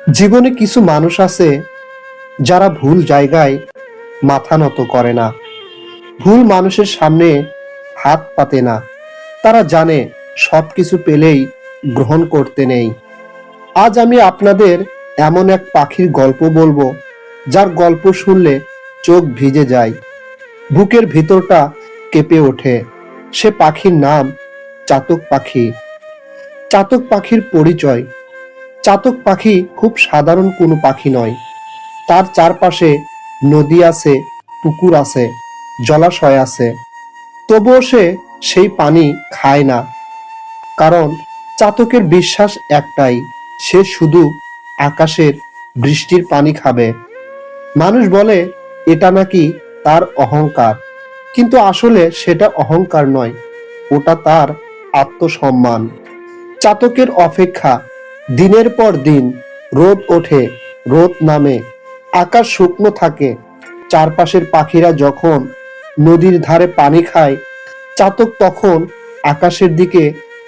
জীবনে কিছু মানুষ আছে যারা ভুল জায়গায় মাথা নত করে না, ভুল মানুষের সামনে হাত পাতে না। তারা জানে সবকিছু পেলেই গ্রহণ করতে নেই। আজ আমি আপনাদের এমন এক পাখির গল্প বলবো, যার গল্প শুনলে চোখ ভিজে যায়, বুকের ভিতরটা কেঁপে ওঠে। সে পাখির নাম চাতক পাখি। চাতক পাখির পরিচয়: চাতক পাখি খুব সাধারণ কোনো পাখি নয়। তার চারপাশে নদী আছে, পুকুর আছে, জলাশয় আছে। তবুও সে সেই পানি খায় না, কারণ চাতকের বিশ্বাস একটাই: সে শুধু আকাশের বৃষ্টির পানি খাবে। মানুষ বলে এটা নাকি তার অহংকার, কিন্তু আসলে সেটা অহংকার নয়, ওটা তার আত্মসম্মান। চাতকের অপেক্ষা: দিনের পর দিন রোদ ওঠে, রোদ নামে, আকাশ শুকনো থাকে, চারপাশের পাখিরা যখন নদীর ধারে পানি খায়, চাতক তখন আকাশের দিকে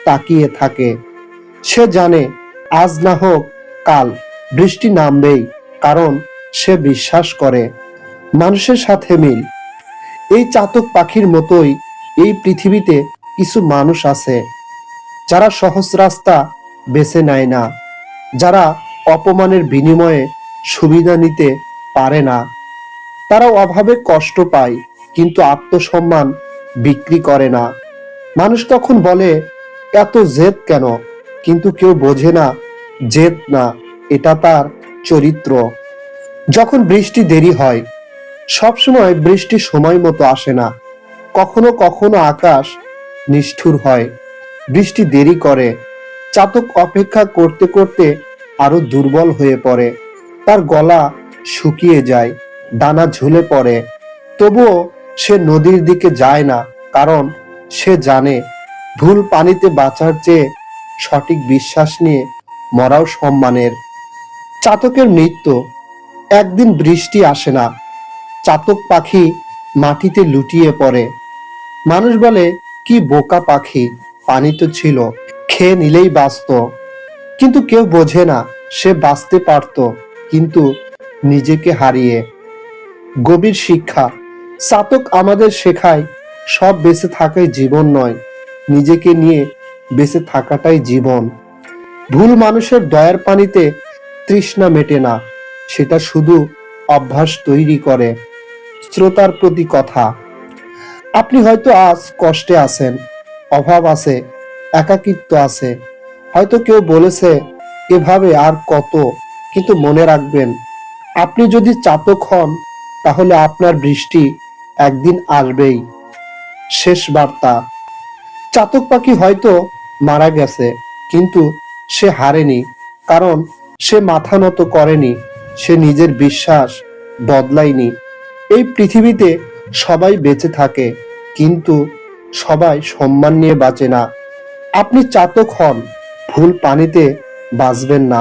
তাকিয়ে থাকে। সে জানে আজ না হোক কাল বৃষ্টি নামবেই, কারণ সে বিশ্বাস করে। মানুষের সাথে মিল: এই চাতক পাখির মতোই এই পৃথিবীতে কিছু মানুষ আছে যারা সহজ রাস্তা বেছে নেয় না, যারা অপমানের বিনিময়ে সুবিধা নিতে পারে না। তারা অভাবে কষ্ট পায়, কিন্তু আত্মসম্মান বিক্রি করে না। মানুষ তখন বলে এত জেদ কেন, কিন্তু কেউ বোঝে না জেদ না, এটা তার চরিত্র। যখন বৃষ্টি দেরি হয়, সবসময় বৃষ্টি সময় মতো আসে না। কখনো কখনো আকাশ নিষ্ঠুর হয়, বৃষ্টি দেরি করে। চাতক অপেক্ষা করতে করতে আরো দুর্বল হয়ে পড়ে, তার গলা শুকিয়ে যায়, ডানা ঝুলে পড়ে। তবুও সে নদীর দিকে যায় না, কারণ সে জানে ভুল পানিতে বাঁচার চেয়ে সঠিক বিশ্বাস নিয়ে মরাও সম্মানের। চাতকের মৃত্যু: একদিন বৃষ্টি আসে না, চাতক পাখি মাটিতে লুটিয়ে পড়ে। মানুষ বলে কি বোকা পাখি, পানি তো ছিল, খেয়ে নিলেই বাঁচত। কিন্তু কেউ বোঝে না সে বাঁচতে পারত, কিন্তু নিজেকে হারিয়ে। গভীর শিক্ষা: চাতক আমাদের শেখায় সব বেঁচে থাকাই জীবন নয়, নিজেকে নিয়ে বেঁচে থাকাটাই জীবন। ভুল মানুষের দয়ার পানিতে তৃষ্ণা মেটে না, সেটা শুধু অভ্যাস তৈরি করে। শ্রোতার প্রতি কথা: আপনি হয়তো আজ কষ্টে আছেন, অভাব আছে, একাকিত্ব আছে, হয়তো কেউ বলেছে এভাবে আর কত। কিন্তু মনে রাখবেন, আপনি যদি চাতক হন, তাহলে আপনার বৃষ্টি একদিন আসবেই। শেষ বার্তা: চাতক পাখি হয়তো মারা গেছে, কিন্তু সে হারেনি, কারণ সে মাথা নত করেনি, সে নিজের বিশ্বাস বদলায়নি। এই পৃথিবীতে সবাই বেঁচে থাকে, কিন্তু সবাই সম্মান নিয়ে বাঁচে না। আপনি চাতক হন, ভুল পানিতে বাঁচবেন না।